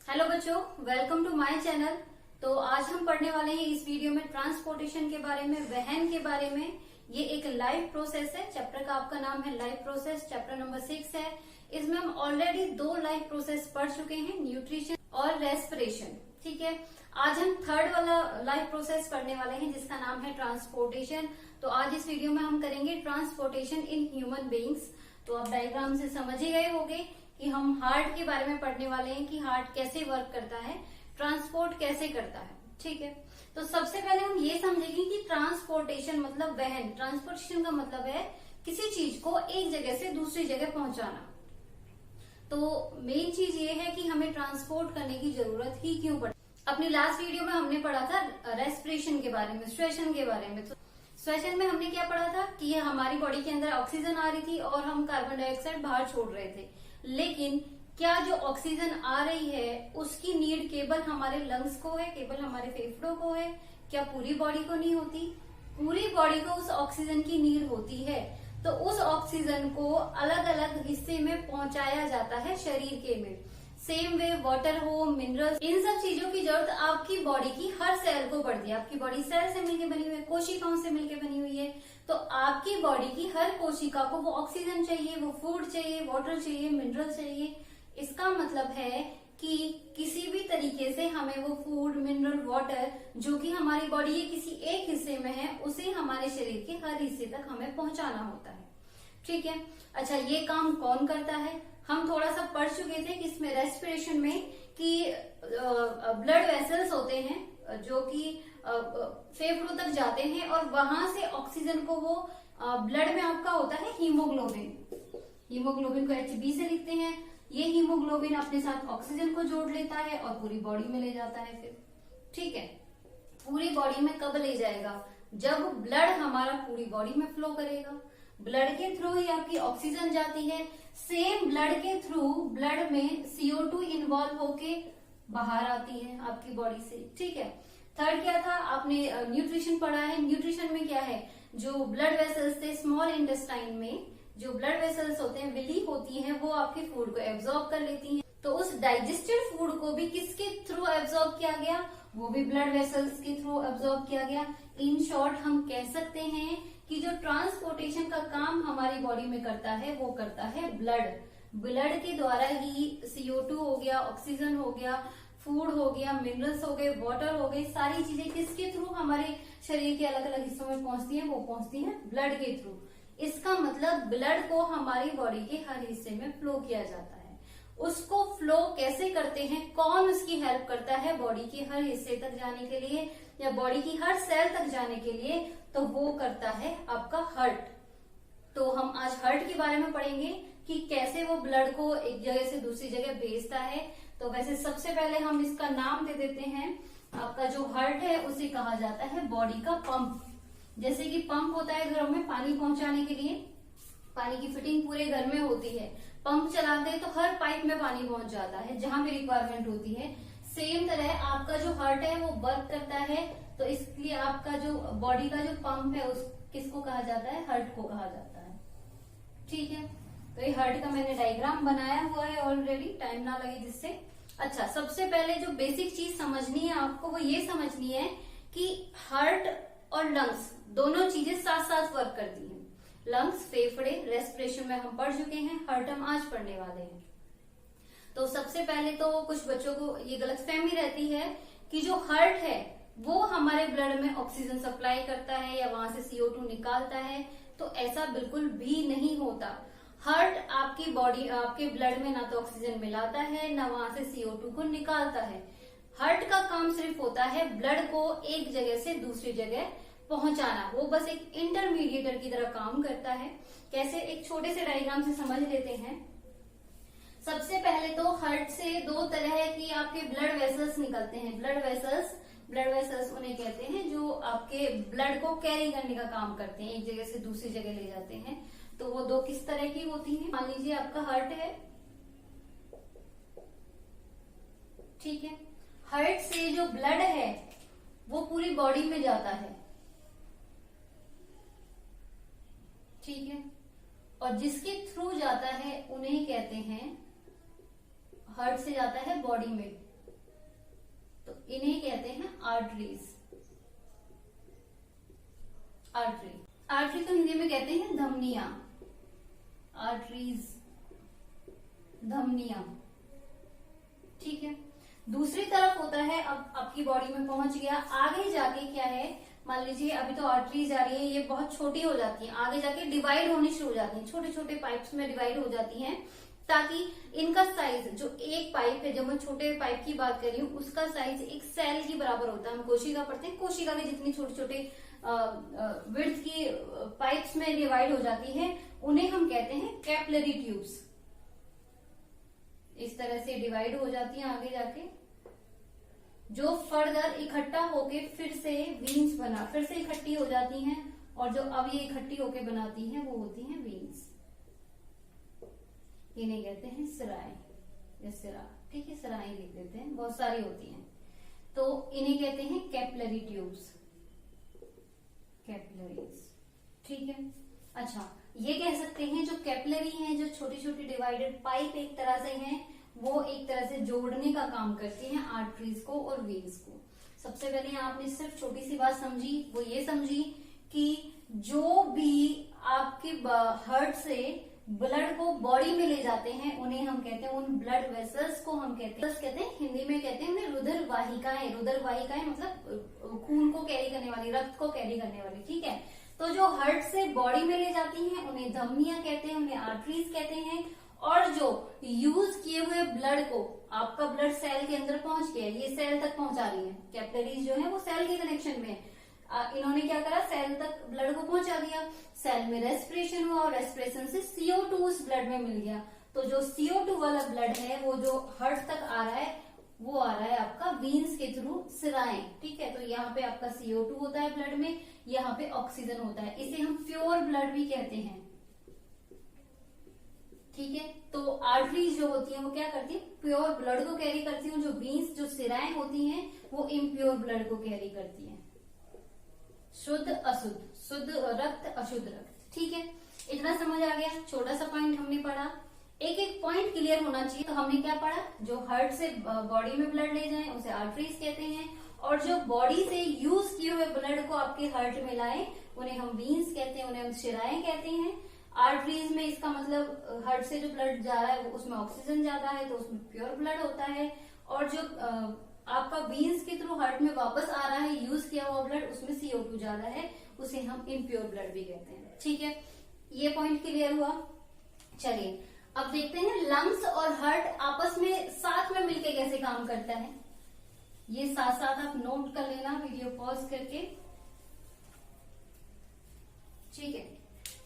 Hello बच्चों, welcome to my channel. तो आज हम पढ़ने वाले हैं इस वीडियो में ट्रांसपोर्टेशन के बारे में, वहन के बारे में। ये एक लाइव प्रोसेस है। चैप्टर का आपका नाम है लाइव प्रोसेस, चैप्टर नंबर 6 है। इसमें हम ऑलरेडी 2 लाइव प्रोसेस पढ़ चुके हैं, न्यूट्रिशन और रेस्पिरेशन। ठीक है, आज हम थर्ड वाला लाइव प्रोसेस पढ़ने वाले हैं जिसका नाम है ट्रांसपोर्टेशन। तो आज इस वीडियो में हम करेंगे ट्रांसपोर्टेशन इन ह्यूमन बीइंग्स। तो आप डायग्राम से समझ ही गए होंगे कि हम हार्ट के बारे में पढ़ने वाले हैं कि हार्ट कैसे वर्क करता है, ट्रांसपोर्ट कैसे करता है। ठीक है, तो सबसे पहले हम ये समझेंगे कि ट्रांसपोर्टेशन मतलब वहन। ट्रांसपोर्टेशन का मतलब है किसी चीज को एक जगह से दूसरी जगह पहुंचाना। तो मेन चीज ये है कि हमें ट्रांसपोर्ट करने की जरूरत ही क्यों पड़े। अपनी लास्ट वीडियो में हमने पढ़ा था रेस्पिरेशन के बारे में, श्वसन के बारे में। तो श्वसन में हमने क्या पढ़ा था कि हमारी बॉडी के अंदर ऑक्सीजन आ रही थी और हम कार्बन डाइऑक्साइड बाहर छोड़ रहे थे। लेकिन क्या जो ऑक्सीजन आ रही है उसकी नीड केवल हमारे लंग्स को है, केवल हमारे फेफड़ों को है? क्या पूरी बॉडी को नहीं होती? पूरी बॉडी को उस ऑक्सीजन की नीड होती है। तो उस ऑक्सीजन को अलग अलग हिस्से में पहुंचाया जाता है शरीर के में। सेम वे वाटर हो, मिनरल्स, इन सब चीजों की जरूरत आपकी बॉडी की हर सेल को पड़ती है। आपकी बॉडी सेल से मिलकर बनी हुई है, कोशिकाओं से मिलकर बनी हुई है। तो आपकी बॉडी की हर कोशिका को वो ऑक्सीजन चाहिए, वो फूड चाहिए, वाटर चाहिए, मिनरल चाहिए। इसका मतलब है कि किसी भी तरीके से हमें वो फूड, मिनरल, वाटर जो कि हमारी बॉडी के किसी एक हिस्से में है, उसे हमारे शरीर के हर हिस्से तक हमें पहुंचाना होता है। ठीक है, अच्छा ये काम कौन करता है? हम थोड़ा सा पढ़ चुके थे कि इसमें रेस्पिरेशन में कि ब्लड वेसल्स होते हैं जो कि फेफड़ों तक जाते हैं और वहां से ऑक्सीजन को वो ब्लड में आपका होता है हीमोग्लोबिन। हीमोग्लोबिन को HB से लिखते हैं। ये हीमोग्लोबिन अपने साथ ऑक्सीजन को जोड़ लेता है और पूरी बॉडी में ले जाता है फिर। ठीक है, पूरी बॉडी में कब ले जाएगा? जब ब्लड हमारा पूरी बॉडी में फ्लो करेगा। ब्लड के थ्रू ही आपकी ऑक्सीजन जाती है। सेम ब्लड के थ्रू ब्लड में CO2 इन्वॉल्व होके बाहर आती है आपकी बॉडी से। ठीक है, थर्ड क्या था? आपने न्यूट्रिशन पढ़ा है। न्यूट्रिशन में क्या है? जो ब्लड वेसल्स थे स्मॉल इंटेस्टाइन में, जो ब्लड वेसल्स होते हैं, विली होती हैं, वो आपके फूड को एब्जॉर्ब कर लेती हैं। तो उस डाइजेस्टेड फूड को भी किसके थ्रू एब्जॉर्ब किया गया? वो भी ब्लड वेसल्स के थ्रू एब्जॉर्ब किया गया। इन शॉर्ट हम कह सकते हैं कि जो ट्रांसपोर्टेशन का काम हमारी बॉडी में करता है वो करता है ब्लड। ब्लड के द्वारा ही CO2 हो गया, ऑक्सीजन हो गया, फूड हो गया, मिनरल्स हो गए, वाटर हो गए, सारी चीजें किसके थ्रू हमारे शरीर के अलग अलग हिस्सों में पहुंचती है? वो पहुंचती है ब्लड के थ्रू। इसका मतलब ब्लड को हमारी बॉडी के हर हिस्से में फ्लो किया जाता है। उसको फ्लो कैसे करते हैं? कौन उसकी हेल्प करता है बॉडी के हर हिस्से तक जाने के लिए या बॉडी की हर सेल तक जाने के लिए? तो वो करता है आपका हार्ट। तो हम आज हार्ट के बारे में पढ़ेंगे कि कैसे वो ब्लड को एक जगह से दूसरी जगह भेजता है। तो वैसे सबसे पहले हम इसका नाम दे देते हैं। आपका जो हार्ट है उसे कहा जाता है बॉडी का पंप। जैसे कि पंप होता है घरों में पानी पहुंचाने के लिए, पानी की फिटिंग पूरे घर में होती है। पंप चलाते हैं तो हर पाइप में पानी पहुंच जाता है जहां भी रिक्वायरमेंट होती है। सेम तरह आपका जो हार्ट है वो वर्क करता है। तो इसलिए आपका जो बॉडी का जो पंप है उस किसको कहा जाता है? हार्ट को कहा जाता है। ठीक है, तो ये हार्ट का मैंने डायग्राम बनाया हुआ है ऑलरेडी, टाइम ना लगे जिससे। अच्छा, सबसे पहले जो बेसिक चीज समझनी है आपको वो ये समझनी है कि हार्ट और लंग्स दोनों चीजें साथ साथ वर्क करती हैं। लंग्स, फेफड़े, रेस्पिरेशन में हम पढ़ चुके हैं, हार्ट हम आज पढ़ने वाले हैं। तो सबसे पहले तो कुछ बच्चों को ये गलतफहमी रहती है कि जो हार्ट है वो हमारे ब्लड में ऑक्सीजन सप्लाई करता है या वहां से CO2 निकालता है। तो ऐसा बिल्कुल भी नहीं होता। हार्ट आपकी बॉडी, आपके ब्लड में ना तो ऑक्सीजन मिलाता है ना वहां से CO2 को निकालता है। हार्ट का काम सिर्फ होता है ब्लड को एक जगह से दूसरी जगह पहुंचाना। वो बस एक इंटरमीडिएटर की तरह काम करता है। कैसे? एक छोटे से डायग्राम से समझ लेते हैं। सबसे पहले तो हार्ट से 2 तरह की आपके ब्लड वेसल्स निकलते हैं। ब्लड वेसल्स उन्हें कहते हैं जो आपके ब्लड को कैरी करने का काम करते हैं, एक जगह से दूसरी जगह ले जाते हैं। तो वो 2 किस तरह की होती हैं? मान लीजिए आपका हार्ट है। ठीक है, हार्ट से जो ब्लड है वो पूरी बॉडी में जाता है। ठीक है, और जिसके थ्रू जाता है उन्हें कहते हैं, हार्ट से जाता है बॉडी में, तो इन्हें कहते हैं आर्टरीज। आर्टरी को हिंदी में कहते हैं धमनियां, आर्टरीज, धमनियां। ठीक है, दूसरी तरफ होता है, अब आपकी बॉडी में पहुंच गया, आगे जाके क्या है, मान लीजिए अभी तो आर्टरीज आ रही है, ये बहुत छोटी हो जाती है, आगे जाके डिवाइड होनी शुरू हो जाती है, छोटे छोटे पाइप्स में डिवाइड हो जाती हैं, ताकि इनका साइज, जो एक पाइप है, जब मैं छोटे पाइप की बात कर रही हूँ, उसका साइज एक सेल की बराबर होता है। हम कोशिका पढ़ते हैं, कोशिका के जितनी छोटे छोटे विड्थ की पाइप्स में डिवाइड हो जाती है, उन्हें हम कहते हैं कैपिलरी ट्यूब्स। इस तरह से डिवाइड हो जाती है आगे जाके, जो फर्दर इकट्ठा होके फिर से वीन्स फिर से इकट्ठी हो जाती हैं, और जो अब ये इकट्ठी होके बनाती हैं वो होती हैं वीन्स। इन्हें कहते हैं सिराएं या सिरा। ठीक है, सिराएं लिख देते हैं, बहुत सारी होती हैं, तो इन्हें कहते हैं कैपिलरी ट्यूब्स, कैपिलरीज। ठीक है, अच्छा, ये कह सकते हैं जो कैपिलरी हैं, जो छोटी छोटी डिवाइडेड पाइप एक तरह से हैं, वो एक तरह से जोड़ने का काम करती हैं आर्टरीज को और वेन्स को। सबसे पहले आपने सिर्फ छोटी सी बात समझी, वो ये समझी कि जो भी आपके हार्ट से ब्लड को बॉडी में ले जाते हैं, उन्हें हम कहते हैं, उन ब्लड वेसल्स को हम कहते हैं, हिंदी में कहते हैं उन्हें रुधिर वाहिकाएं। रुधिर वाहिकाएं मतलब खून को कैरी करने वाली, रक्त को कैरी करने वाली। ठीक है, तो जो हार्ट से बॉडी में ले जाती हैं उन्हें धमनियां कहते हैं, उन्हें आर्टरीज कहते हैं। और जो यूज किए हुए ब्लड को, आपका ब्लड सेल के अंदर पहुंच गया, ये सेल तक पहुंचा रही है, कैपिलरीज जो है वो सेल के कनेक्शन में, इन्होंने क्या करा, सेल तक ब्लड को पहुंचा दिया, सेल में रेस्पिरेशन हुआ और रेस्पिरेशन से CO2 उस ब्लड में मिल गया। तो जो CO2 वाला ब्लड है वो जो हार्ट तक आ रहा है, वो आ रहा है आपका वीन्स के थ्रू, सिराएं। ठीक है, तो यहाँ पे आपका CO2 होता है ब्लड में, यहाँ पे ऑक्सीजन होता है, इसे हम प्योर ब्लड भी कहते हैं। ठीक है, तो आर्टरीज जो होती है वो क्या करती है, प्योर ब्लड को कैरी करती है, जो वीन्स, जो सिराएं होती हैं, वो इम्प्योर ब्लड को कैरी करती हैं, शुद्ध अशुद्ध, शुद्ध रक्त अशुद्ध रक्त। ठीक है, इतना समझ आ गया, छोटा सा पॉइंट हमने पढ़ा, एक एक पॉइंट क्लियर होना चाहिए। तो हमने क्या पढ़ा, जो हार्ट से बॉडी में ब्लड ले जाए उसे आर्टरीज कहते हैं, और जो बॉडी से यूज किए हुए ब्लड को आपके हार्ट में लाए उन्हें हम वीन्स कहते हैं, उन्हें हम शिराएं कहते हैं। आर्टरीज में इसका मतलब हार्ट से जो ब्लड जा रहा है वो उसमें ऑक्सीजन जाता है, तो उसमें प्योर ब्लड होता है, और जो आपका वीन्स के थ्रू हार्ट में वापस आ रहा है यूज किया हुआ ब्लड, उसमें CO2 ज्यादा है, उसे हम इम्प्योर ब्लड भी कहते हैं। ठीक है, ये पॉइंट क्लियर हुआ। चलिए अब देखते हैं लंग्स और हार्ट आपस में साथ में मिलके कैसे काम करता है। ये साथ साथ आप नोट कर लेना वीडियो पॉज करके। ठीक है,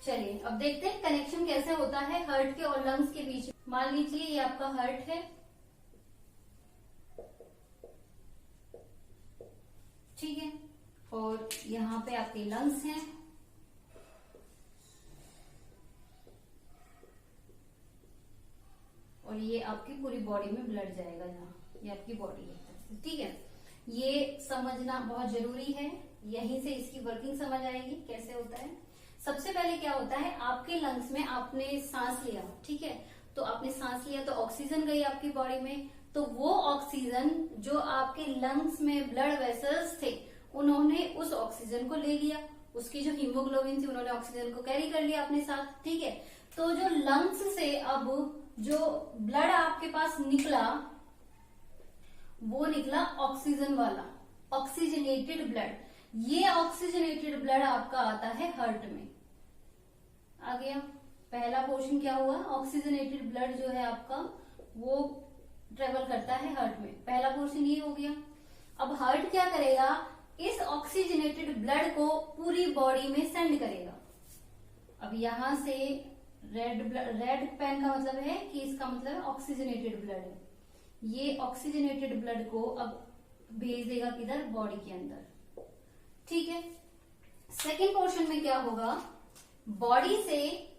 चलिए अब देखते हैं कनेक्शन कैसे होता है हार्ट के और लंग्स के बीच। मान लीजिए ये आपका हार्ट है, ठीक है, और यहाँ पे आपके लंग्स हैं, और ये आपकी पूरी बॉडी में ब्लड जाएगा, यहाँ ये आपकी बॉडी है। ठीक है, ये समझना बहुत जरूरी है, यहीं से इसकी वर्किंग समझ आएगी कैसे होता है। सबसे पहले क्या होता है, आपके लंग्स में आपने सांस लिया, ठीक है, तो आपने सांस लिया तो ऑक्सीजन गई आपकी बॉडी में, तो वो ऑक्सीजन जो आपके लंग्स में ब्लड वेसल्स थे उन्होंने उस ऑक्सीजन को ले लिया, उसकी जो हीमोग्लोबिन थी उन्होंने ऑक्सीजन को कैरी कर लिया अपने साथ। ठीक है, तो जो लंग्स से अब जो ब्लड आपके पास निकला वो निकला ऑक्सीजन वाला, ऑक्सीजनेटेड ब्लड। ये ऑक्सीजनेटेड ब्लड आपका आता है हार्ट में। आ गया पहला पोर्शन, क्या हुआ, ऑक्सीजनेटेड ब्लड जो है आपका वो ट्रेवल करता है हार्ट में, पहला पोर्शन ये हो गया। अब हार्ट क्या करेगा, इस ऑक्सीजनेटेड ब्लड को पूरी बॉडी में सेंड करेगा। अब यहां से रेड पेन का मतलब है कि इसका मतलब ऑक्सीजनेटेड ब्लड है, ये ऑक्सीजनेटेड ब्लड को अब भेज देगा किधर, बॉडी के अंदर। ठीक है, सेकेंड पोर्शन में क्या होगा, बॉडी से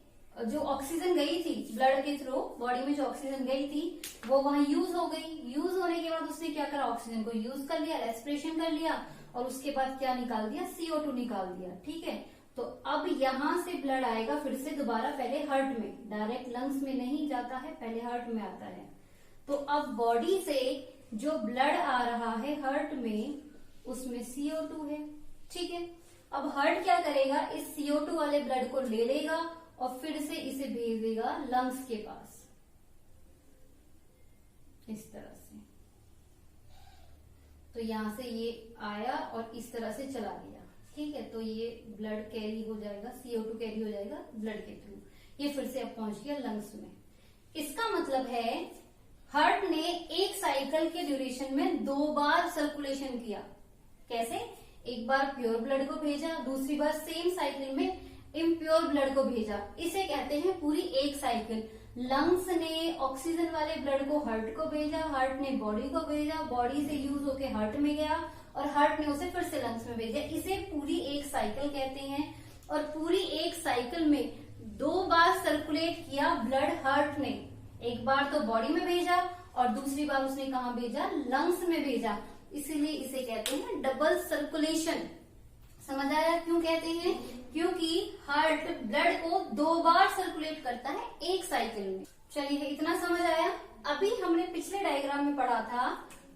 जो ऑक्सीजन गई थी ब्लड के थ्रू, बॉडी में जो ऑक्सीजन गई थी वो वहां यूज हो गई। यूज होने के बाद उसने क्या करा, ऑक्सीजन को यूज कर लिया, रेस्पिरेशन कर लिया, और उसके बाद क्या निकाल दिया, CO2 निकाल दिया। ठीक है, तो अब यहां से ब्लड आएगा फिर से दोबारा, पहले हार्ट में, डायरेक्ट लंग्स में नहीं जाता है, पहले हार्ट में आता है। तो अब बॉडी से जो ब्लड आ रहा है हार्ट में उसमें CO2 है। ठीक है, अब हार्ट क्या करेगा, इस CO2 वाले ब्लड को ले लेगा और फिर से इसे भेज देगा लंग्स के पास, इस तरह से। तो यहां से ये आया और इस तरह से चला गया। ठीक है, तो ये ब्लड कैरी हो जाएगा, CO2 कैरी हो जाएगा ब्लड के थ्रू, ये फिर से अब पहुंच गया लंग्स में। इसका मतलब है हार्ट ने एक साइकिल के ड्यूरेशन में 2 बार सर्कुलेशन किया। कैसे, एक बार प्योर ब्लड को भेजा, दूसरी बार सेम साइकिल में इम्प्योर ब्लड को भेजा। इसे कहते हैं पूरी एक साइकिल। लंग्स ने ऑक्सीजन वाले ब्लड को हार्ट को भेजा, हार्ट ने बॉडी को भेजा, बॉडी से यूज होके हार्ट में गया और हार्ट ने उसे फिर से लंग्स में भेजा। इसे पूरी एक साइकिल कहते हैं। और पूरी एक साइकिल में 2 बार सर्कुलेट किया ब्लड हार्ट ने, एक बार तो बॉडी में भेजा और दूसरी बार उसने कहाँ भेजा, लंग्स में भेजा। इसीलिए इसे कहते हैं डबल सर्कुलेशन। समझ आया क्यों कहते हैं, क्योंकि हार्ट ब्लड को 2 बार सर्कुलेट करता है एक साइकिल में। चलिए इतना समझ आया। अभी हमने पिछले डायग्राम में पढ़ा था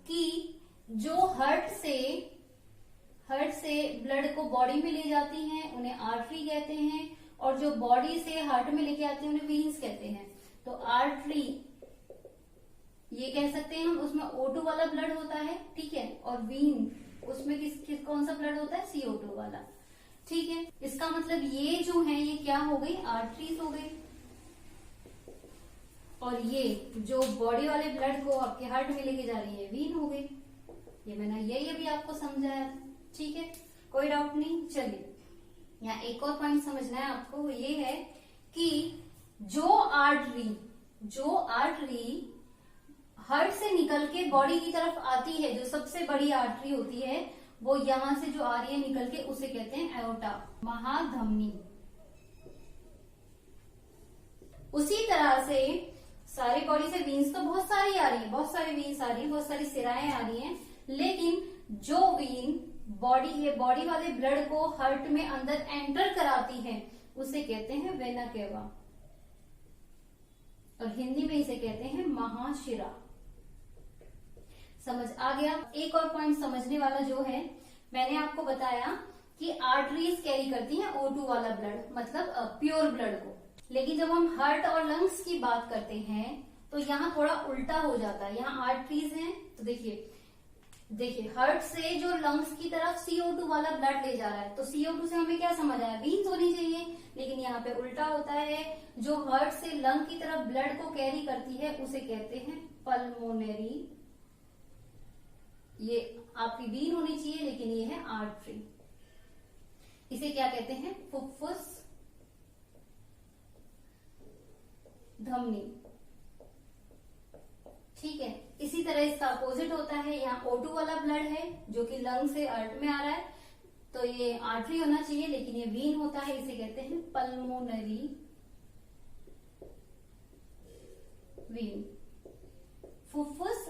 कि जो हार्ट से ब्लड को बॉडी में ले जाती हैं उन्हें आर्टरी कहते हैं, और जो बॉडी से हार्ट में लेके आते हैं उन्हें वीन्स कहते हैं। तो आर्टरी ये कह सकते हैं हम, उसमें O2 वाला ब्लड होता है। ठीक है, और वीन उसमें कौन सा ब्लड होता है, CO2 वाला। ठीक है, इसका मतलब ये जो है ये क्या हो गई, आर्टरीज हो गई। और ये जो बॉडी वाले ब्लड को आपके हार्ट में लेके जा रही है वीन हो गई। ये मैंने यही अभी आपको समझाया। ठीक है, कोई डाउट नहीं। चलिए यहाँ एक और पॉइंट समझना है आपको, वो ये है कि जो आर्टरी हार्ट से निकल के बॉडी की तरफ आती है, जो सबसे बड़ी आर्टरी होती है, वो यहां से जो आ रही है निकल के, उसे कहते हैं एओर्टा, महाधमनी। उसी तरह से सारी बॉडी से वीन्स तो बहुत सारी आ रही है, बहुत सारी वीन्स आ रही है, बहुत सारी सिराएं आ रही हैं, लेकिन जो वीन बॉडी है, बॉडी वाले ब्लड को हार्ट में अंदर एंटर कराती है, उसे कहते हैं वेना केवा, और हिंदी में इसे कहते हैं महाशिरा। समझ आ गया। एक और पॉइंट समझने वाला जो है, मैंने आपको बताया कि आर्टरीज कैरी करती हैं O2 वाला ब्लड, मतलब प्योर ब्लड को। लेकिन जब हम हार्ट और लंग्स की बात करते हैं तो यहाँ थोड़ा उल्टा हो जाता है। यहाँ आर्टरीज हैं, तो देखिए हार्ट से जो लंग्स की तरफ CO2 वाला ब्लड ले जा रहा है, तो CO2 से हमें क्या समझ आया, वीन्स होनी चाहिए, लेकिन यहाँ पे उल्टा होता है। जो हार्ट से लंग की तरफ ब्लड को कैरी करती है उसे कहते हैं पल्मोनरी। ये आपकी वीन होनी चाहिए, लेकिन ये है आर्टरी। इसे क्या कहते हैं, फुफ्फुस धमनी। ठीक है, इसी तरह इसका अपोजिट होता है। यहाँ O2 वाला ब्लड है जो कि लंग से हार्ट में आ रहा है, तो ये आर्टरी होना चाहिए, लेकिन ये वीन होता है, इसे कहते हैं पल्मोनरी वीन, फुफ्फुस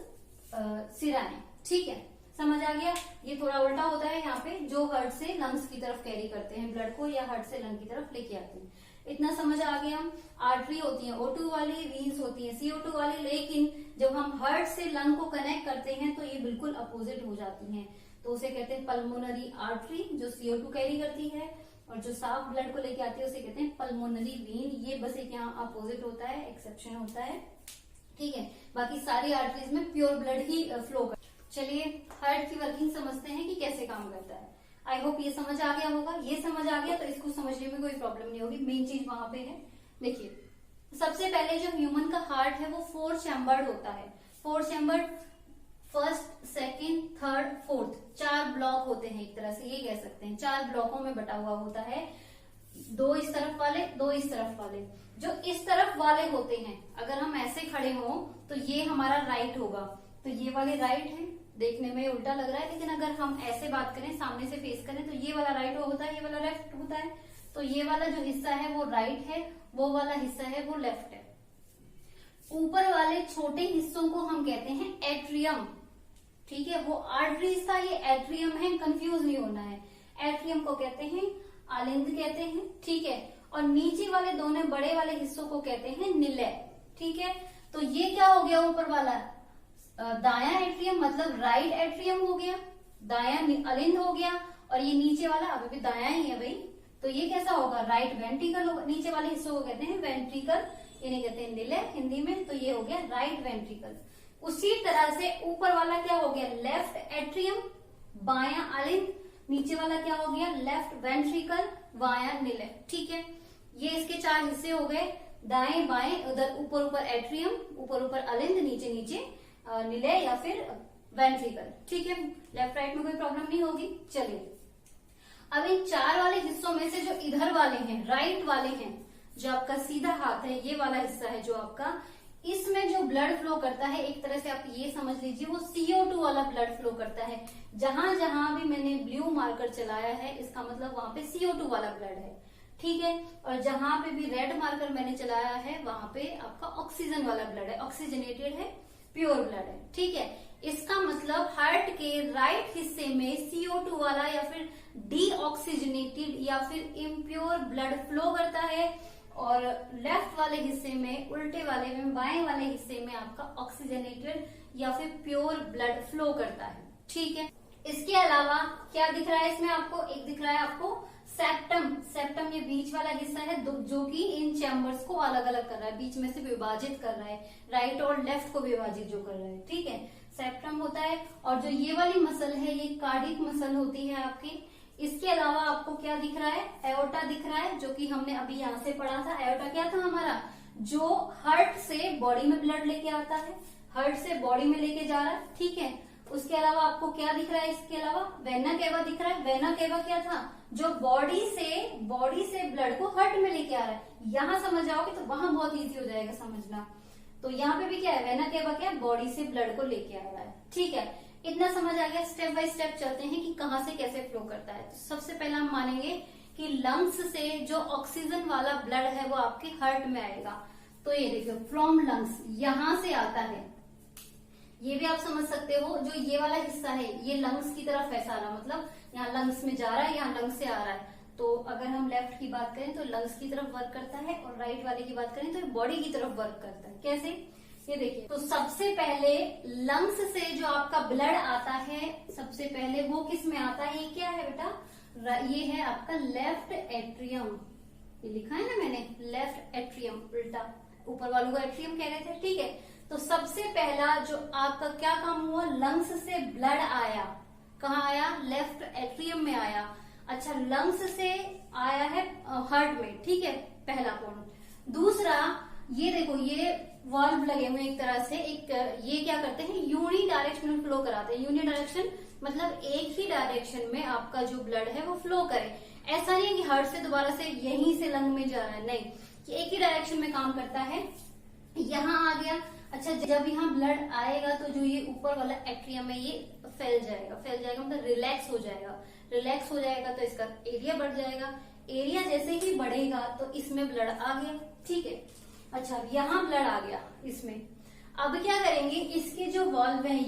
सिराएं। ठीक है, समझ आ गया। ये थोड़ा उल्टा होता है यहाँ पे, जो हार्ट से लंग्स की तरफ कैरी करते हैं ब्लड को, या हार्ट से लंग की तरफ लेके आते हैं। इतना समझ आ गया। आर्टरी होती है O2 वाली, वीन्स होती है CO2 वाली, लेकिन जब हम हार्ट से लंग को कनेक्ट करते हैं तो ये बिल्कुल अपोजिट हो जाती हैं। तो उसे कहते हैं पल्मोनरी आर्टरी, जो CO2 कैरी करती है, और जो साफ ब्लड को लेके आती है उसे कहते हैं पल्मोनरी वीन। ये बस एक यहाँ अपोजिट होता है, एक्सेप्शन होता है। ठीक है, बाकी सारी आर्टरीज में प्योर ब्लड ही फ्लो करता है। चलिए हार्ट की वर्किंग समझते हैं कि कैसे काम करता है। आई होप ये समझ आ गया होगा। ये समझ आ गया तो इसको समझने में कोई प्रॉब्लम नहीं होगी। मेन चीज वहां पे है। देखिए, सबसे पहले जो ह्यूमन का हार्ट है वो 4 चैम्बर्ड होता है। 4 chambered, first, second, third, fourth, 4 block होते हैं। एक तरह से ये कह सकते हैं 4 ब्लॉकों में बटा हुआ होता है। 2 इस तरफ वाले, 2 इस तरफ वाले। जो इस तरफ वाले होते हैं, अगर हम ऐसे खड़े हों तो ये हमारा राइट होगा, तो ये वाले राइट है। देखने में उल्टा लग रहा है, लेकिन अगर हम ऐसे बात करें, सामने से फेस करें, तो ये वाला राइट होता है, ये वाला लेफ्ट होता है। तो ये वाला जो हिस्सा है वो राइट है, वो वाला हिस्सा है वो लेफ्ट है। ऊपर वाले छोटे हिस्सों को हम कहते हैं एट्रियम। ठीक है, वो आर्टरीज था, ये एट्रियम है, कंफ्यूज नहीं होना है। एट्रियम को कहते हैं आलिंद कहते हैं। ठीक है, और नीचे वाले दोनों बड़े वाले हिस्सों को कहते हैं निलय। ठीक है, तो ये क्या हो गया, ऊपर वाला दायां एट्रियम मतलब राइट एट्रियम हो गया, दायां अलिंद हो गया, और ये नीचे वाला अभी भी दायां ही है भाई, तो ये कैसा होगा, राइट वेंट्रिकल होगा। नीचे वाले हिस्से को कहते हैं वेंट्रिकल, इन्हें कहते हैं निलय हिंदी में, तो ये हो गया राइट वेंट्रिकल। उसी तरह से ऊपर वाला क्या हो गया, लेफ्ट एट्रियम, बायां अलिंद, नीचे वाला क्या हो गया, लेफ्ट वेंट्रिकल, बायां निलय। ठीक है, ये इसके 4 हिस्से हो गए, दाएं बाएं, उधर ऊपर ऊपर एट्रियम, ऊपर ऊपर अलिंद, नीचे नीचे निलय या फिर वेंट्रिकल। ठीक है, लेफ्ट राइट में कोई प्रॉब्लम नहीं होगी। चलिए, अब इन 4 वाले हिस्सों में से जो इधर वाले हैं, राइट वाले हैं, जो आपका सीधा हाथ है, ये वाला हिस्सा है जो आपका, इसमें जो ब्लड फ्लो करता है, एक तरह से आप ये समझ लीजिए वो CO2 वाला ब्लड फ्लो करता है। जहां जहां भी मैंने ब्लू मार्कर चलाया है, इसका मतलब वहां पे CO2 वाला ब्लड है। ठीक है, और जहां पे भी रेड मार्कर मैंने चलाया है, वहां पे आपका ऑक्सीजन वाला ब्लड है, ऑक्सीजनेटेड है, प्योर ब्लड है। ठीक है, इसका मतलब हार्ट के राइट हिस्से में CO2 वाला या फिर डीऑक्सीजनेटेड या फिर इम्प्योर ब्लड फ्लो करता है, और लेफ्ट वाले हिस्से में, उल्टे वाले में, बाएं वाले हिस्से में आपका ऑक्सीजनेटेड या फिर प्योर ब्लड फ्लो करता है। ठीक है, इसके अलावा क्या दिख रहा है इसमें आपको, एक दिख रहा है आपको सेप्टम। सेप्टम ये बीच वाला हिस्सा है जो कि इन चैम्बर्स को अलग अलग कर रहा है, बीच में से विभाजित कर रहा है, राइट और लेफ्ट को विभाजित जो कर रहा है। ठीक है, सेप्टम होता है। और जो ये वाली मसल है, ये कार्डिक मसल होती है आपकी। इसके अलावा आपको क्या दिख रहा है, एओर्टा दिख रहा है, जो कि हमने अभी यहाँ से पढ़ा था। एओर्टा क्या था हमारा, जो हार्ट से बॉडी में ब्लड लेके आता है, हार्ट से बॉडी में लेके जा रहा है। ठीक है, उसके अलावा आपको क्या दिख रहा है, इसके अलावा वेना केवा दिख रहा है। वेना केवा क्या था, जो बॉडी से ब्लड को हार्ट में लेके आ रहा है। यहाँ समझ जाओगे तो वहां बहुत इजी हो जाएगा समझना। तो यहाँ पे भी क्या है, वेना केवा क्या है, बॉडी से ब्लड को लेके आ रहा है। ठीक है, इतना समझ आ गया। स्टेप बाय स्टेप चलते हैं कि कहाँ से कैसे फ्लो करता है। तो सबसे पहला हम मानेंगे कि लंग्स से जो ऑक्सीजन वाला ब्लड है वो आपके हार्ट में आएगा। तो ये देखिए, फ्रॉम लंग्स, यहां से आता है। ये भी आप समझ सकते हो, जो ये वाला हिस्सा है ये लंग्स की तरफ है सारा, मतलब यहाँ लंग्स में जा रहा है, यहाँ लंग्स से आ रहा है। तो अगर हम लेफ्ट की बात करें तो लंग्स की तरफ वर्क करता है, और राइट वाले की बात करें तो बॉडी की तरफ वर्क करता है। कैसे, ये देखिए, तो सबसे पहले लंग्स से जो आपका ब्लड आता है, सबसे पहले वो किस में आता है, ये क्या है बेटा, ये है आपका लेफ्ट एट्रियम। ये लिखा है ना मैंने, लेफ्ट एट्रियम, उल्टा, ऊपर वालों को एट्रियम कह रहे थे। ठीक है, तो सबसे पहला जो आपका क्या काम हुआ, लंग्स से ब्लड आया, कहाँ आया, लेफ्ट एट्रियम में आया। अच्छा, लंग्स से आया है हार्ट में। ठीक है, पहला पॉइंट। दूसरा, ये देखो, ये वाल्व लगे हुए एक तरह से, एक ये क्या करते हैं, यूनि डायरेक्शनल फ्लो कराते हैं। यूनि डायरेक्शन मतलब एक ही डायरेक्शन में आपका जो ब्लड है वो फ्लो करे। ऐसा नहीं है कि हार्ट से दोबारा से यहीं से लंग में जा रहा है, नहीं, कि एक ही डायरेक्शन में काम करता है। यहाँ आ गया। अच्छा, जब यहाँ ब्लड आएगा तो जो ये ऊपर वाला एट्रियम है ये फैल जाएगा मतलब रिलैक्स हो जाएगा। रिलैक्स हो जाएगा तो इसका एरिया बढ़ जाएगा। एरिया जैसे ही बढ़ेगा तो इसमें ब्लड आ गया। ठीक है, अच्छा, यहाँ ब्लड आ गया इसमें। अब क्या करेंगे, इसके जो वॉल्व है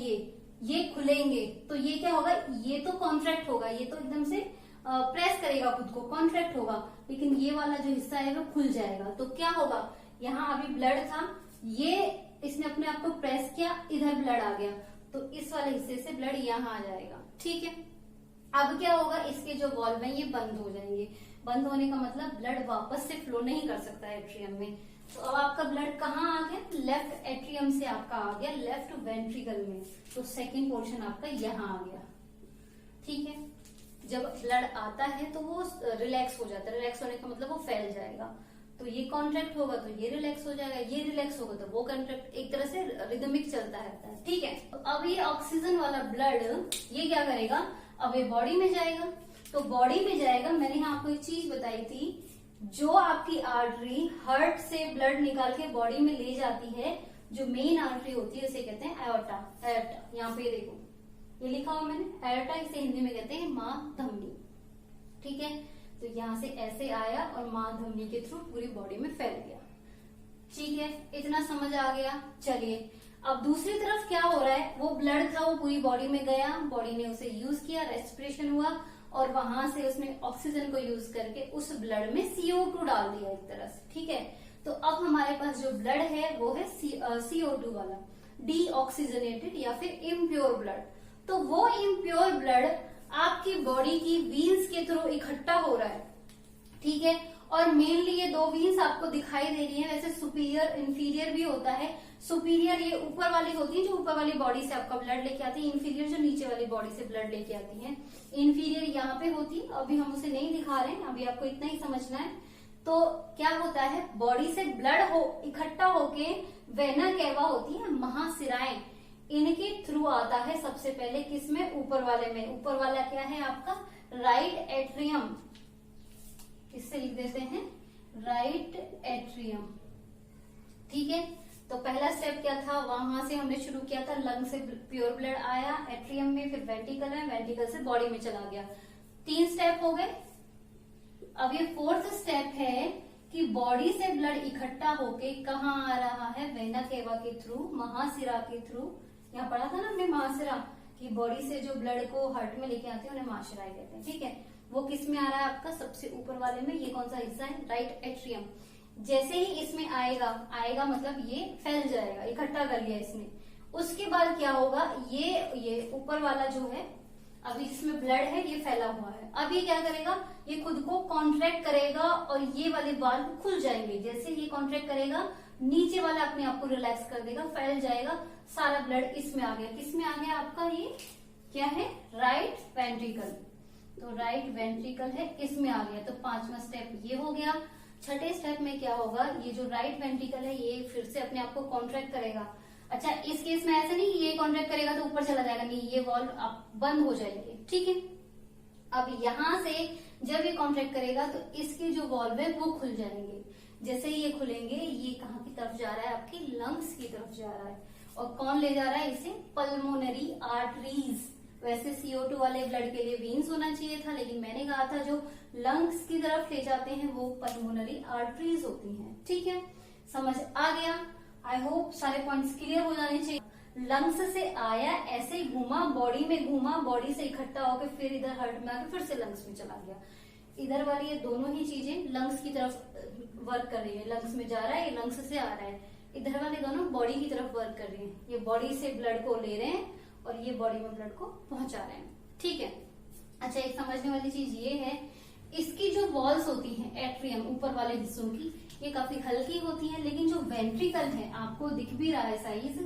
ये खुलेंगे, तो ये क्या होगा, ये तो कॉन्ट्रैक्ट होगा, ये तो एकदम से प्रेस करेगा खुद को, कॉन्ट्रैक्ट होगा, लेकिन ये वाला जो हिस्सा है वो खुल जाएगा। तो क्या होगा, यहाँ अभी ब्लड था, ये इसने अपने आप को प्रेस किया, इधर ब्लड आ गया, तो इस वाले हिस्से से ब्लड यहाँ आ जाएगा। ठीक है, अब क्या होगा, इसके जो वॉल्व है ये बंद हो जाएंगे। बंद होने का मतलब ब्लड वापस से फ्लो नहीं कर सकता एट्रियम में। तो अब आपका ब्लड कहाँ आ गया, लेफ्ट एट्रियम से आपका आ गया लेफ्ट वेंट्रिकल में। तो सेकंड पोर्शन आपका यहाँ आ गया। ठीक है, जब ब्लड आता है तो वो रिलैक्स हो जाता है। रिलैक्स होने का मतलब वो फैल जाएगा। तो ये कॉन्ट्रैक्ट होगा तो ये रिलैक्स हो जाएगा, ये रिलैक्स होगा तो वो कॉन्ट्रैक्ट, एक तरह से रिदमिक चलता रहता है। ठीक है, तो अब ये ऑक्सीजन वाला ब्लड ये क्या करेगा, अब ये बॉडी में जाएगा। तो बॉडी में जाएगा, मैंने यहाँ आपको एक चीज बताई थी, जो आपकी आर्टरी हार्ट से ब्लड निकाल के बॉडी में ले जाती है, जो मेन आर्टरी होती है उसे कहते हैं एओर्टा। एओर्टा यहाँ पे देखो, ये लिखा हुआ मैंने, एओर्टा, इसे हिंदी में कहते हैं मां धमनी। ठीक है, तो यहाँ से ऐसे आया और मां धमनी के थ्रू पूरी बॉडी में फैल गया। ठीक है, इतना समझ आ गया। चलिए, अब दूसरी तरफ क्या हो रहा है, वो ब्लड था वो पूरी बॉडी में गया, बॉडी ने उसे यूज किया, रेस्पिरेशन हुआ, और वहां से उसने ऑक्सीजन को यूज करके उस ब्लड में CO2 डाल दिया एक तरह से। ठीक है, तो अब हमारे पास जो ब्लड है वो है CO2 वाला। डीऑक्सीजनेटेड या फिर इम्प्योर ब्लड। तो वो इम्प्योर ब्लड आपकी बॉडी की वीन्स के थ्रू इकट्ठा हो रहा है, ठीक है। और मेनली ये दो वीन्स आपको दिखाई दे रही है, वैसे सुपीरियर इंफीरियर भी होता है। सुपीरियर ये ऊपर वाली होती है जो ऊपर वाली बॉडी से आपका ब्लड लेके आती है, इंफीरियर जो नीचे वाली बॉडी से ब्लड लेके आती है। इंफीरियर यहाँ पे होती है, अभी हम उसे नहीं दिखा रहे हैं, अभी आपको इतना ही समझना है। तो क्या होता है, बॉडी से ब्लड इकट्ठा होके वेना केवा होती है, महाशिराएं, इनके थ्रू आता है सबसे पहले, किसमें, ऊपर वाले में। ऊपर वाला क्या है आपका राइट एट्रियम, इससे लिख देते हैं राइट एट्रियम, ठीक है। तो पहला स्टेप क्या था, वहां से हमने शुरू किया था, लंग से प्योर ब्लड आया एट्रियम में, फिर वेंट्रिकल में, वेंट्रिकल से बॉडी में चला गया। 3 स्टेप हो गए। अब ये 4th स्टेप है कि बॉडी से ब्लड इकट्ठा होके कहाँ आ रहा है, वेना केवा के थ्रू, महाशिरा के थ्रू। यहाँ पढ़ा था ना हमने महाशिरा, कि बॉडी से जो ब्लड को हार्ट में लेके आते हैं उन्हें महाशिराएं कहते हैं, ठीक है। वो किस में आ रहा है आपका, सबसे ऊपर वाले में। ये कौन सा हिस्सा है, राइट एट्रियम। जैसे ही इसमें आएगा मतलब ये फैल जाएगा, इकट्ठा कर लिया इसने। उसके बाद क्या होगा, ये ऊपर वाला जो है, अभी इसमें ब्लड है, ये फैला हुआ है। अब ये क्या करेगा, ये खुद को कॉन्ट्रैक्ट करेगा और ये वाले वाल्व खुल जाएंगे। जैसे ये कॉन्ट्रैक्ट करेगा, नीचे वाला अपने आप को रिलैक्स कर देगा, फैल जाएगा, सारा ब्लड इसमें आ गया। किसमें आ गया आपका, ये क्या है, राइट वेंट्रिकल। तो राइट वेंट्रिकल है, इसमें आ गया। तो 5वां स्टेप ये हो गया। 6ठे स्टेप में क्या होगा, ये जो राइट वेंट्रिकल है ये फिर से अपने आप को कॉन्ट्रैक्ट करेगा। अच्छा, इस केस में ऐसा नहीं ये कॉन्ट्रैक्ट करेगा तो ऊपर चला जाएगा, नहीं, ये वॉल्व आप बंद हो जाएंगे, ठीक है। अब यहां से जब ये कॉन्ट्रैक्ट करेगा तो इसके जो वॉल्व है वो खुल जाएंगे। जैसे ही ये खुलेंगे, ये कहाँ की तरफ जा रहा है, आपकी लंग्स की तरफ जा रहा है। और कौन ले जा रहा है इसे, पल्मोनरी आर्टरीज। वैसे CO2 वाले ब्लड के लिए वीन्स होना चाहिए था, लेकिन मैंने कहा था जो लंग्स की तरफ ले जाते हैं वो पल्मोनरी आर्टरीज होती हैं, ठीक है। समझ आ गया, आई होप सारे पॉइंट्स क्लियर हो जाने चाहिए। लंग्स से आया, ऐसे ही घूमा, बॉडी में घूमा, बॉडी से इकट्ठा होकर फिर इधर हार्ट में आके फिर से लंग्स में चला गया। इधर वाली ये दोनों ही चीजें लंग्स की तरफ वर्क कर रही है, लंग्स में जा रहा है, ये लंग्स से आ रहा है। इधर वाले दोनों बॉडी की तरफ वर्क कर रही है, ये बॉडी से ब्लड को ले रहे हैं और ये बॉडी में ब्लड को पहुंचा रहे हैं, ठीक है। अच्छा, एक समझने वाली चीज ये है, इसकी जो वॉल्स होती हैं एट्रियम, ऊपर वाले हिस्सों की, ये काफी हल्की होती है, लेकिन जो वेंट्रिकल है, आपको दिख भी रहा है साइज,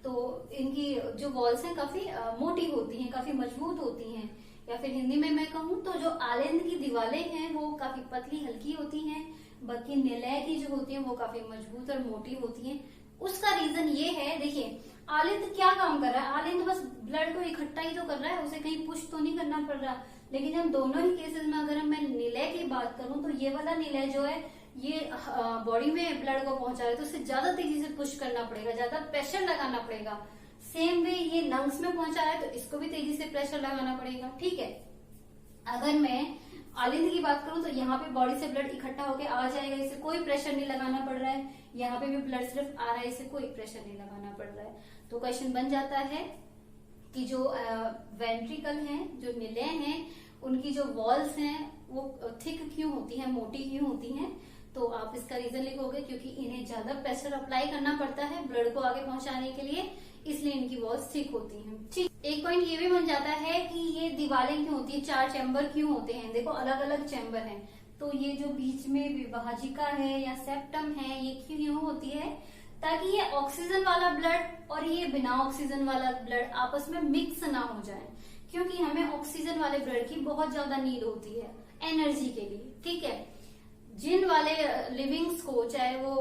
तो इनकी जो वॉल्स हैं काफी मोटी होती हैं, काफी मजबूत होती हैं। या फिर हिंदी में मैं कहूँ तो जो आलिंद की दीवारें हैं वो काफी पतली हल्की होती हैं, बाकी निलय की जो होती है वो काफी मजबूत और मोटी होती हैं। उसका रीजन ये है, देखिए आलिंद क्या काम कर रहा है, आलिंद बस ब्लड को इकट्ठा ही तो कर रहा है, उसे कहीं पुश तो नहीं करना पड़ रहा। लेकिन जब दोनों ही केसेस में अगर मैं निलय की बात करूं तो ये वाला निलय जो है ये बॉडी में ब्लड को पहुंचा रहा है, तो उसे ज्यादा तेजी से पुश करना पड़ेगा, ज्यादा प्रेशर लगाना पड़ेगा। सेम वे ये लंग्स में पहुंचा रहा है तो इसको भी तेजी से प्रेशर लगाना पड़ेगा, ठीक है। अगर मैं आलिंद की बात करूं तो यहाँ पे बॉडी से ब्लड इकट्ठा होके आ जाएगा, इसे कोई प्रेशर नहीं लगाना पड़ रहा है। यहाँ पे भी ब्लड सिर्फ आ रहा है, इसे कोई प्रेशर नहीं लगाना पड़ रहा है। तो क्वेश्चन बन जाता है कि जो वेंट्रिकल हैं, जो निलय हैं, उनकी जो वॉल्स हैं वो थिक क्यों होती हैं, मोटी क्यों होती हैं। तो आप इसका रीजन लिखोगे क्योंकि इन्हें ज्यादा प्रेशर अप्लाई करना पड़ता है ब्लड को आगे पहुंचाने के लिए, इसलिए इनकी वॉल्स थिक होती हैं, ठीक। एक पॉइंट ये भी बन जाता है कि ये दीवारें क्यों होती है, 4 चैम्बर क्यों होते हैं। देखो अलग अलग चैम्बर हैं, तो ये जो बीच में विभाजिका है या सेप्टम है, ये क्यों होती है, ताकि ये ऑक्सीजन वाला ब्लड और ये बिना ऑक्सीजन वाला ब्लड आपस में मिक्स ना हो जाए, क्योंकि हमें ऑक्सीजन वाले ब्लड की बहुत ज्यादा नीड होती है एनर्जी के लिए, ठीक है। जिन वाले लिविंग्स को, चाहे वो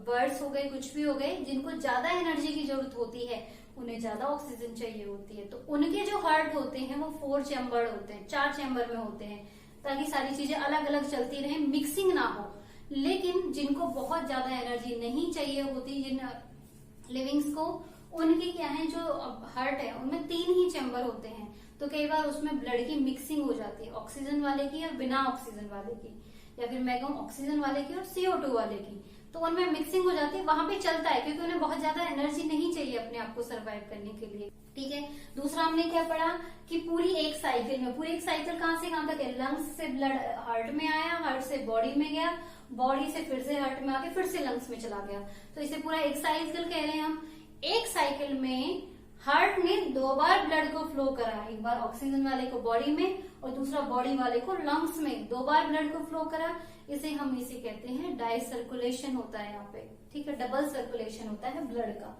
बर्ड्स हो गए, कुछ भी हो गए, जिनको ज्यादा एनर्जी की जरूरत होती है, उन्हें ज्यादा ऑक्सीजन चाहिए होती है, तो उनके जो हार्ट होते हैं वो 4 चैम्बर होते हैं, 4 चैम्बर में होते हैं, ताकि सारी चीजें अलग अलग चलती रहे, मिक्सिंग ना हो। लेकिन जिनको बहुत ज्यादा एनर्जी नहीं चाहिए होती, जिन लिविंग्स को, उनकी क्या है, जो हार्ट है उनमें 3 ही चैम्बर होते हैं, तो कई बार उसमें ब्लड की मिक्सिंग हो जाती है, ऑक्सीजन वाले की और बिना ऑक्सीजन वाले की, या फिर मैं कहूँ ऑक्सीजन वाले की और CO2 वाले की, तो उनमें मिक्सिंग हो जाती है, वहां पे चलता है, क्योंकि उन्हें बहुत ज्यादा एनर्जी नहीं चाहिए अपने आप को सर्वाइव करने के लिए, ठीक है। दूसरा हमने क्या पढ़ा कि पूरी एक साइकिल में, पूरी एक साइकिल कहाँ से कहाँ तक है, लंग्स से ब्लड हार्ट में आया, हार्ट से बॉडी में गया, बॉडी से फिर से हार्ट में आके फिर से लंग्स में चला गया, तो इसे पूरा एक साइकिल कह रहे हैं हम। एक साइकिल में हार्ट ने 2 बार ब्लड को फ्लो करा, एक बार ऑक्सीजन वाले को बॉडी में और दूसरा बॉडी वाले को लंग्स में 2 बार ब्लड को फ्लो करा, इसे कहते हैं डाई सर्कुलेशन होता है यहाँ पे, ठीक है, डबल सर्कुलेशन होता है ब्लड का।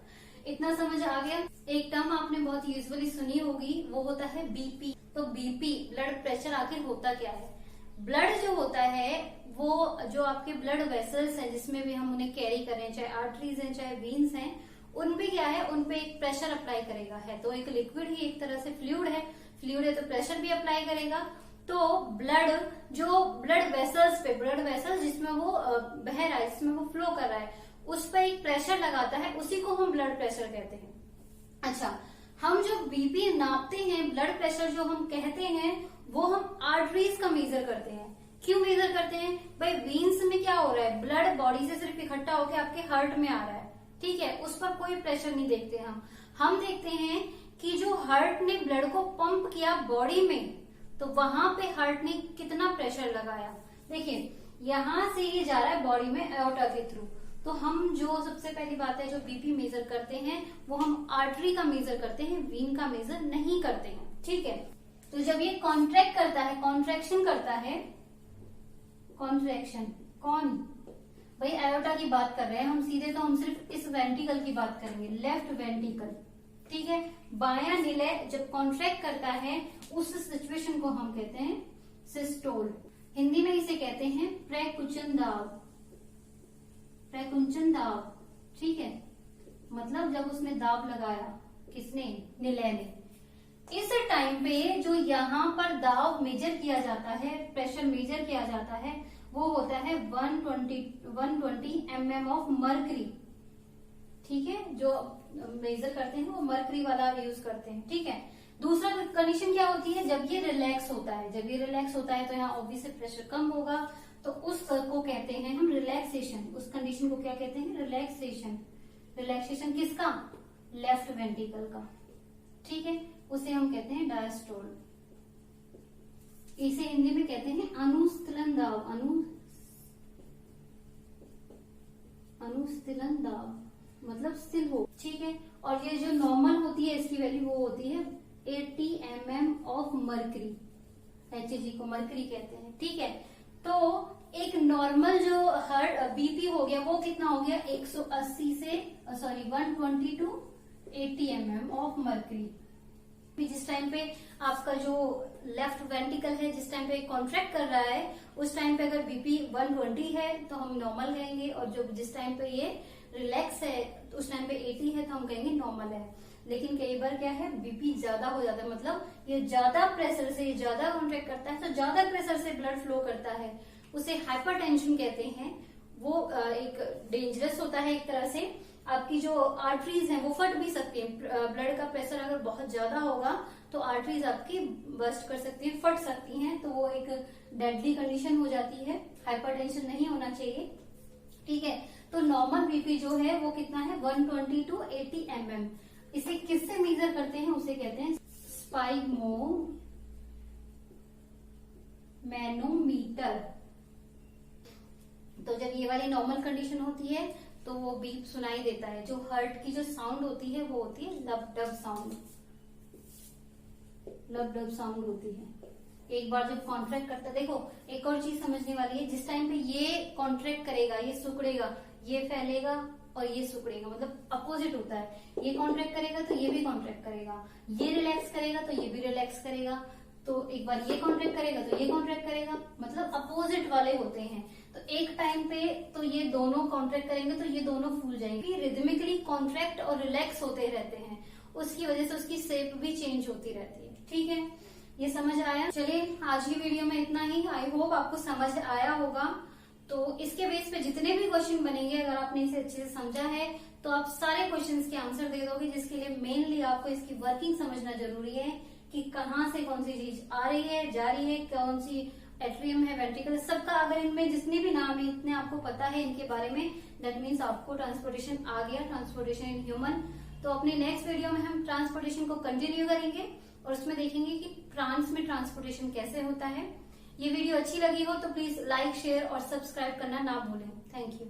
इतना समझ आ गया। एक टर्म आपने बहुत यूजुअली सुनी होगी, वो होता है बीपी। तो बीपी ब्लड प्रेशर आखिर होता क्या है? ब्लड जो होता है वो जो आपके ब्लड वेसल्स हैं जिसमें भी हम उन्हें कैरी करें, चाहे आर्टरीज हैं चाहे वीन्स हैं, उनपे क्या है, उनपे एक प्रेशर अप्लाई करेगा। है तो एक लिक्विड ही एक तरह से फ्लूइड है तो प्रेशर भी अप्लाई करेगा। तो ब्लड जो ब्लड वेसल्स जिसमें वो बह रहा है, जिसमें वो फ्लो कर रहा है, उस पर एक प्रेशर लगाता है, उसी को हम ब्लड प्रेशर कहते हैं। अच्छा, हम जो बीपी नापते हैं, ब्लड प्रेशर जो हम कहते हैं, वो हम आर्टरीज का मेजर करते हैं। क्यों मेजर करते हैं भाई? वीन्स में क्या हो रहा है, ब्लड बॉडी से सिर्फ इकट्ठा होकर आपके हार्ट में आ रहा है, ठीक है, उस पर कोई प्रेशर नहीं देखते हम देखते हैं कि जो हार्ट ने ब्लड को पंप किया बॉडी में, तो वहां पे हार्ट ने कितना प्रेशर लगाया। देखिए यहां से ये जा रहा है बॉडी में एओर्टा के थ्रू, तो हम जो सबसे पहली बात है जो बीपी मेजर करते हैं वो हम आर्टरी का मेजर करते हैं, वीन का मेजर नहीं करते हैं, ठीक है। तो जब ये कॉन्ट्रैक्ट करता है, कॉन्ट्रैक्शन करता है, कॉन्ट्रैक्शन कौन भाई? एओर्टा की बात कर रहे हैं हम सीधे, तो हम सिर्फ इस वेंट्रिकल की बात करेंगे, लेफ्ट वेंट्रिकल, ठीक है। बायां निलय जब कॉन्ट्रैक्ट करता है उस सिचुएशन को हम कहते हैं सिस्टोल। हिंदी में इसे कहते हैं प्रकुंचन दाब, प्रकुंचन दाब, ठीक है। मतलब जब उसने दाब लगाया, किसने? निलय ने। इस टाइम पे जो यहाँ पर दाब मेजर किया जाता है, प्रेशर मेजर किया जाता है, वो होता है 120 mm ऑफ मर्करी, ठीक है। जो मेजर करते हैं वो मर्करी वाला यूज करते हैं, ठीक है। दूसरा कंडीशन क्या होती है? जब ये रिलैक्स होता है, जब ये रिलैक्स होता है तो यहाँ ऑब्वियसली प्रेशर कम होगा, तो उस को कहते हैं हम रिलैक्सेशन। उस कंडीशन को क्या कहते हैं? रिलैक्सेशन। रिलैक्सेशन किसका? लेफ्ट वेंट्रिकल का, ठीक है, उसे हम कहते हैं डायस्टोल। इसे हिंदी में कहते हैं अनुस्थिलन दाब, अनुस्थिलन दाब मतलब स्थिर हो, ठीक है। और ये जो नॉर्मल होती है इसकी वैल्यू वो होती है 80 mm ऑफ मर्करी, HG को मर्करी कहते हैं, ठीक है। तो एक नॉर्मल जो हार्ट बीपी हो गया वो कितना हो गया? 120 से 120 to 80 mm ऑफ मर्करी। जिस टाइम पे आपका जो लेफ्ट वेंट्रिकल है, जिस टाइम पे कॉन्ट्रैक्ट कर रहा है, उस टाइम पे अगर बीपी 120 है तो हम नॉर्मल कहेंगे, और जो जिस टाइम पे ये रिलैक्स है उस टाइम पे 80 है तो हम कहेंगे नॉर्मल है। लेकिन कई बार क्या है, बीपी ज्यादा हो जाता है, मतलब ये ज्यादा प्रेशर से, ज्यादा कॉन्ट्रैक्ट करता है तो ज्यादा प्रेशर से ब्लड फ्लो करता है, उसे हाइपरटेंशन कहते हैं। वो एक डेंजरस होता है एक तरह से। आपकी जो आर्टरीज हैं वो फट भी सकती हैं। ब्लड का प्रेशर अगर बहुत ज्यादा होगा तो आर्टरीज आपकी बस्ट कर सकती हैं, फट सकती हैं, तो वो एक डेडली कंडीशन हो जाती है। हाइपरटेंशन नहीं होना चाहिए, ठीक है। तो नॉर्मल बीपी जो है वो कितना है? 120 to 80 mm। इसे किससे मेजर करते हैं? उसे कहते हैं स्पाइगमोमैनोमीटर। तो जब ये वाली नॉर्मल कंडीशन होती है तो वो बीप सुनाई देता है। जो हार्ट की जो साउंड होती है वो होती है लब डब साउंड, लब डब साउंड होती है। एक बार जब कॉन्ट्रैक्ट करता है, देखो एक और चीज समझने वाली है, जिस टाइम पे ये कॉन्ट्रैक्ट करेगा, ये सिकुड़ेगा, ये फैलेगा और ये सिकुड़ेगा, मतलब अपोजिट होता है। ये कॉन्ट्रैक्ट करेगा तो ये भी कॉन्ट्रैक्ट करेगा, ये रिलैक्स करेगा तो ये भी रिलैक्स करेगा, तो एक बार ये कॉन्ट्रैक्ट करेगा तो ये कॉन्ट्रैक्ट करेगा, मतलब अपोजिट वाले होते हैं। तो एक टाइम पे तो ये दोनों कॉन्ट्रैक्ट करेंगे तो ये दोनों फूल जाएंगे। रिदमिकली कॉन्ट्रैक्ट और रिलैक्स होते रहते हैं, उसकी वजह से उसकी शेप भी चेंज होती रहती है, ठीक है। ये समझ आया? चलिए आज की वीडियो में इतना ही। आई होप आपको समझ आया होगा। तो इसके बेस पे जितने भी क्वेश्चन बनेंगे, अगर आपने इसे अच्छे से समझा है तो आप सारे क्वेश्चंस के आंसर दे दोगे, जिसके लिए मेनली आपको इसकी वर्किंग समझना जरूरी है कि कहाँ से कौन सी चीज आ रही है, जा रही है, कौन सी एट्रियम है, वेंट्रिकल, सबका अगर इनमें जितने भी नाम है इतने आपको पता है इनके बारे में, दैट मीन्स आपको ट्रांसपोर्टेशन आ गया, ट्रांसपोर्टेशन इन ह्यूमन। तो अपने नेक्स्ट वीडियो में हम ट्रांसपोर्टेशन को कंटिन्यू करेंगे और उसमें देखेंगे कि प्लांट्स में ट्रांसपोर्टेशन कैसे होता है। ये वीडियो अच्छी लगी हो तो प्लीज लाइक, शेयर और सब्सक्राइब करना ना भूलें। Thank you.